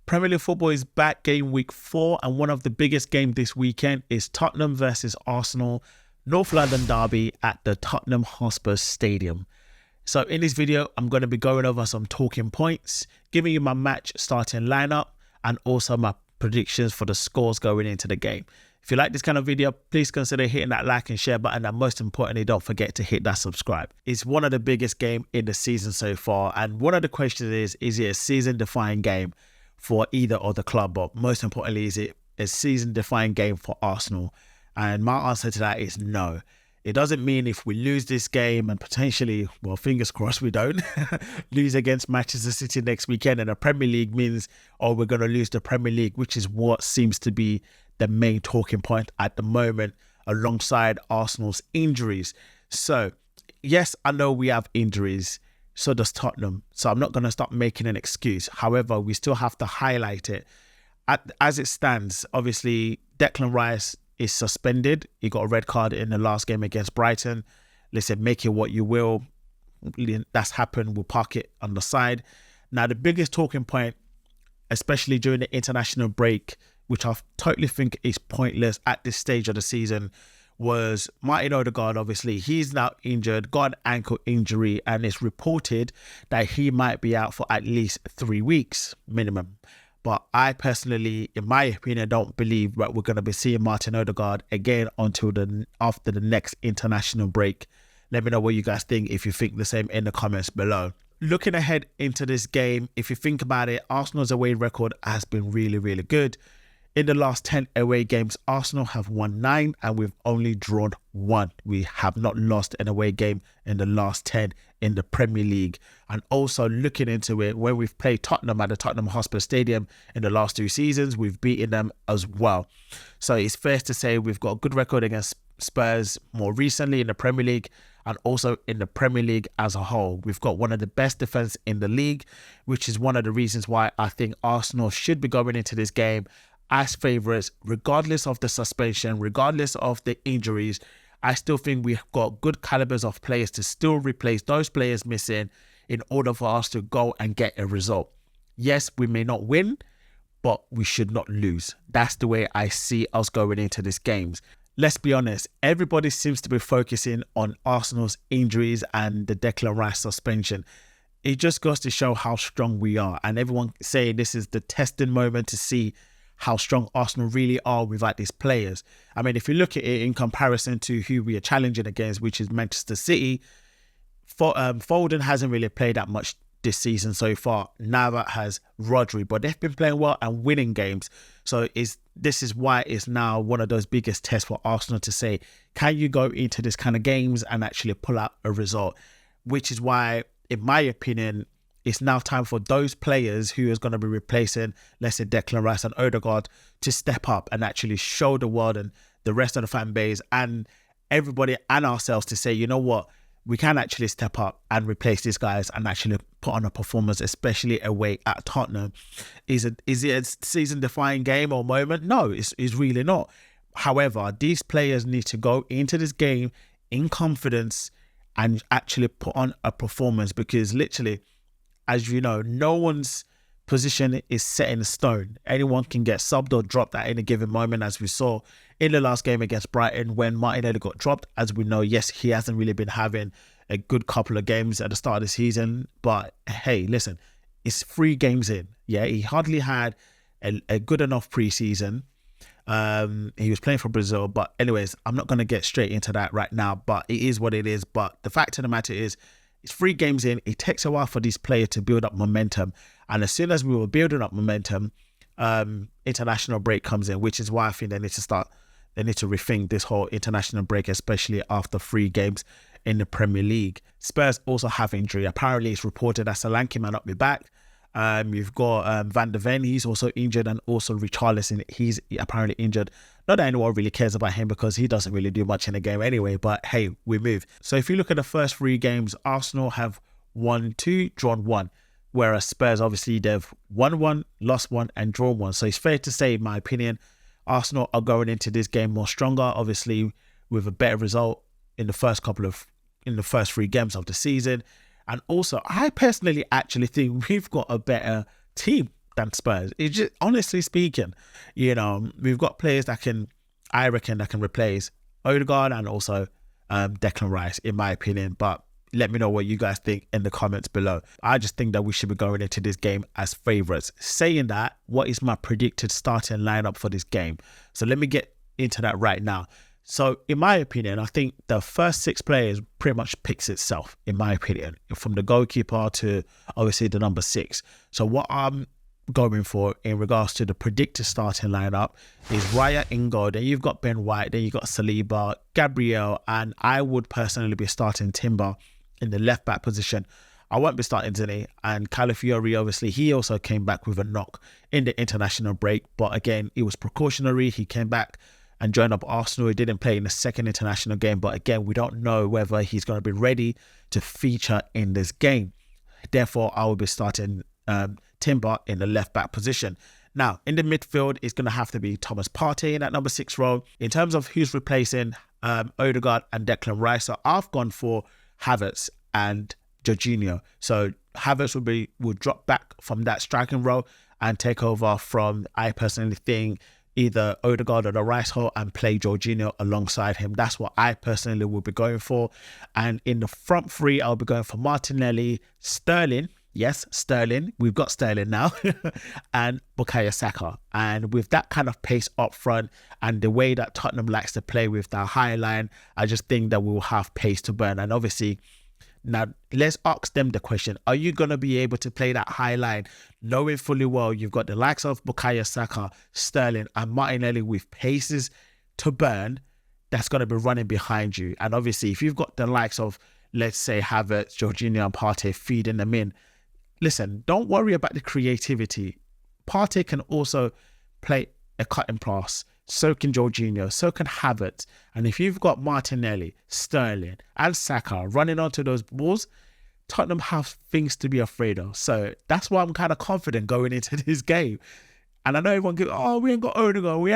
Premier League football is back, game week 4, and one of the biggest games this weekend is Tottenham versus Arsenal, North London derby at the Tottenham Hotspur Stadium. So in this video, I'm going to be going over some talking points, giving you my match starting lineup, and also my predictions for the scores going into the game. If you like this kind of video, please consider hitting that like and share button, and most importantly, don't forget to hit that subscribe. It's one of the biggest games in the season so far, and one of the questions is it a season-defining game for either of the club, but most importantly, is it a season-defining game for Arsenal? And my answer to that is no. It doesn't mean if we lose this game and potentially, well, fingers crossed we don't, lose against Manchester City next weekend, and the Premier League means, oh, we're going to lose the Premier League, which is what seems to be the main talking point at the moment, alongside Arsenal's injuries. So, yes, I know we have injuries. So does Tottenham. So I'm not going to stop making an excuse. However, we still have to highlight it. As it stands, obviously, Declan Rice is suspended. He got a red card in the last game against Brighton. Listen, make it what you will. That's happened. We'll park it on the side. Now, the biggest talking point, especially during the international break, which I totally think is pointless at this stage of the season, was Martin Odegaard. Obviously, he's now injured, got an ankle injury, and it's reported that he might be out for at least 3 weeks minimum. But I personally, in my opinion, don't believe that we're going to be seeing Martin Odegaard again until after the next international break. Let me know what you guys think, if you think the same, in the comments below. Looking ahead into this game, if you think about it, Arsenal's away record has been really, really good. In the last 10 away games, Arsenal have won 9 and we've only drawn 1. We have not lost an away game in the last 10 in the Premier League. And also looking into it, when we've played Tottenham at the Tottenham Hotspur Stadium in the last 2 seasons, we've beaten them as well. So it's fair to say we've got a good record against Spurs more recently in the Premier League, and also in the Premier League as a whole. We've got one of the best defense in the league, which is one of the reasons why I think Arsenal should be going into this game as favourites, regardless of the suspension, regardless of the injuries. I still think we've got good calibers of players to still replace those players missing in order for us to go and get a result. Yes, we may not win, but we should not lose. That's the way I see us going into these games. Let's be honest, everybody seems to be focusing on Arsenal's injuries and the Declan Rice suspension. It just goes to show how strong we are, and everyone saying this is the testing moment to see how strong Arsenal really are without these players. I mean, if you look at it in comparison to who we are challenging against, which is Manchester City, Foden hasn't really played that much this season so far. Neither has Rodri, but they've been playing well and winning games. So this is why it's now one of those biggest tests for Arsenal to say, can you go into this kind of games and actually pull out a result? Which is why, in my opinion, it's now time for those players who is going to be replacing, let's say, Declan Rice and Odegaard, to step up and actually show the world and the rest of the fan base and everybody and ourselves to say, you know what, we can actually step up and replace these guys and actually put on a performance, especially away at Tottenham. Is it a season-defining game or moment? No, it's really not. However, these players need to go into this game in confidence and actually put on a performance, because literally, as you know, no one's position is set in stone. Anyone can get subbed or dropped at any given moment, as we saw in the last game against Brighton when Martinelli got dropped. As we know, yes, he hasn't really been having a good couple of games at the start of the season. But hey, listen, it's 3 games in. Yeah, he hardly had a good enough preseason. He was playing for Brazil. But anyways, I'm not going to get straight into that right now. But it is what it is. But the fact of the matter is, it's 3 games in. It takes a while for these players to build up momentum. And as soon as we were building up momentum, international break comes in, which is why I think they need to rethink this whole international break, especially after 3 games in the Premier League. Spurs also have injury. Apparently, it's reported that Solanke might not be back. You've got Van de Ven, he's also injured, and also Richarlison, he's apparently injured. Not that anyone really cares about him because he doesn't really do much in the game anyway, but hey, we move. So if you look at the first 3 games, Arsenal have won 2, drawn 1, whereas Spurs, obviously, they've won 1, lost 1, and drawn 1. So it's fair to say, in my opinion, Arsenal are going into this game more stronger, obviously, with a better result in the first 3 games of the season. And also, I personally actually think we've got a better team than Spurs. It's just, honestly speaking, we've got players I reckon, that can replace Odegaard and also Declan Rice, in my opinion. But let me know what you guys think in the comments below. I just think that we should be going into this game as favourites. Saying that, what is my predicted starting lineup for this game? So let me get into that right now. So in my opinion, I think the first 6 players pretty much picks itself, in my opinion, from the goalkeeper to obviously the number 6. So what I'm going for in regards to the predicted starting lineup is Raya in goal. Then you've got Ben White, then you've got Saliba, Gabriel, and I would personally be starting Timber in the left back position. I won't be starting Zini, and Calafiori, obviously, he also came back with a knock in the international break, but again, it was precautionary. He came back and joined up Arsenal. He didn't play in the second international game, but again, we don't know whether he's going to be ready to feature in this game. Therefore, I will be starting Timber in the left back position. Now, in the midfield, it's going to have to be Thomas Partey in that number 6 role. In terms of who's replacing Odegaard and Declan Rice, so I've gone for Havertz and Jorginho. So Havertz would drop back from that striking role and take over from, I personally think, either Odegaard or the Rice hole and play Jorginho alongside him. That's what I personally would be going for. And in the front 3, I'll be going for Martinelli, Sterling. Yes, Sterling. We've got Sterling now. And Bukayo Saka. And with that kind of pace up front and the way that Tottenham likes to play with that high line, I just think that we will have pace to burn. And obviously, now let's ask them the question. Are you going to be able to play that high line, knowing fully well you've got the likes of Bukayo Saka, Sterling, and Martinelli with paces to burn that's going to be running behind you? And obviously, if you've got the likes of, let's say, Havertz, Jorginho, and Partey feeding them in, listen, don't worry about the creativity. Partey can also play a cutting pass. So can Jorginho. So can Havertz. And if you've got Martinelli, Sterling, and Saka running onto those balls, Tottenham have things to be afraid of. So that's why I'm kind of confident going into this game. And I know everyone goes, oh, we ain't got Odegaard.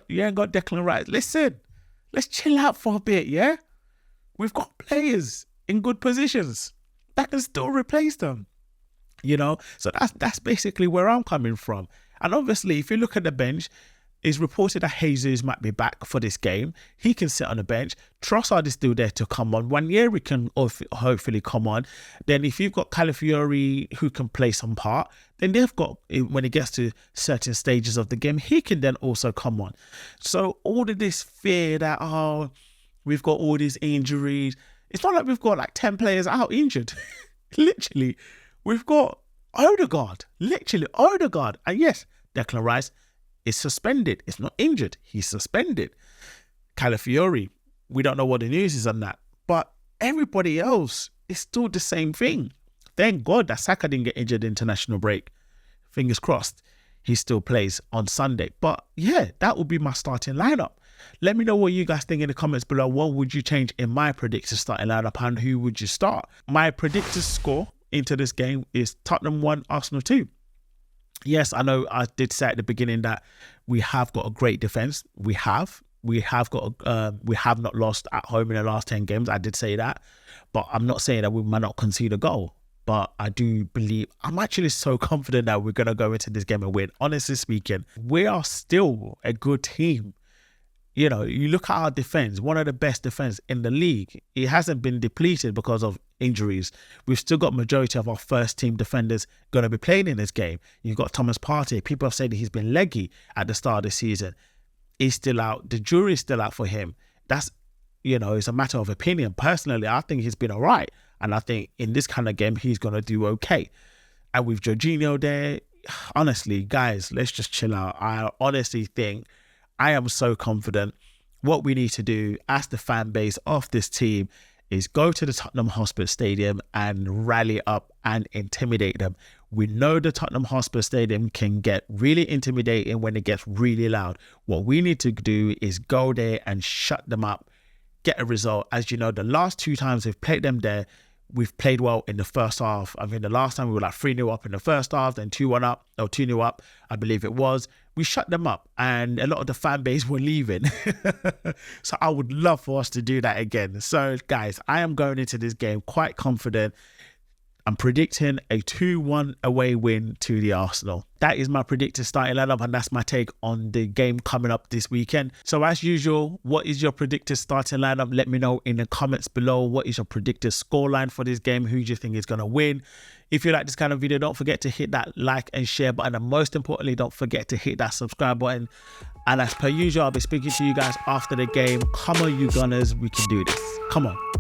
You ain't got Declan Rice. Listen, let's chill out for a bit, yeah? We've got players in good positions that can still replace them. So that's basically where I'm coming from. And obviously, if you look at the bench, it's reported that Jesus might be back for this game. He can sit on the bench. Trossard is still there to come on. Wanyeri can hopefully come on. Then if you've got Calafiori who can play some part, then they've got, when it gets to certain stages of the game, he can then also come on. So all of this fear that, we've got all these injuries. It's not like we've got like 10 players out injured. Literally. We've got Odegaard, literally Odegaard. And yes, Declan Rice is suspended. It's not injured. He's suspended. Calafiori, we don't know what the news is on that. But everybody else is still the same thing. Thank God that Saka didn't get injured in international break. Fingers crossed, he still plays on Sunday. But yeah, that would be my starting lineup. Let me know what you guys think in the comments below. What would you change in my predicted starting lineup and who would you start? My predicted score into this game is Tottenham 1, Arsenal 2. Yes, I know I did say at the beginning that we have got a great defense. We have not lost at home in the last 10 games. I did say that, but I'm not saying that we might not concede a goal. But I do believe, I'm actually so confident that we're going to go into this game and win. Honestly speaking, we are still a good team. You look at our defense, one of the best defense in the league. It hasn't been depleted because of injuries. We've still got majority of our first team defenders going to be playing in this game. You've got Thomas Partey. People have said that he's been leggy at the start of the season. He's still out. The jury's still out for him. That's, it's a matter of opinion. Personally, I think he's been all right. And I think in this kind of game, he's going to do okay. And with Jorginho there, honestly, guys, let's just chill out. I honestly think I am so confident. What we need to do as the fan base of this team is go to the Tottenham Hotspur Stadium and rally up and intimidate them. We know the Tottenham Hotspur Stadium can get really intimidating when it gets really loud. What we need to do is go there and shut them up, get a result. As you know, the last 2 times we've played them there, we've played well in the first half. I mean, the last time we were like 3-0 up in the first half, then 2-1 up, or 2-0 up, I believe it was. We shut them up and a lot of the fan base were leaving. So I would love for us to do that again. So guys, I am going into this game quite confident. I'm predicting a 2-1 away win to the Arsenal. That is my predicted starting lineup, and that's my take on the game coming up this weekend. So as usual, what is your predicted starting lineup? Let me know in the comments below. What is your predicted scoreline for this game? Who do you think is going to win? If you like this kind of video, don't forget to hit that like and share button, and most importantly, don't forget to hit that subscribe button. And as per usual, I'll be speaking to you guys after the game. Come on, you Gunners, we can do this. Come on.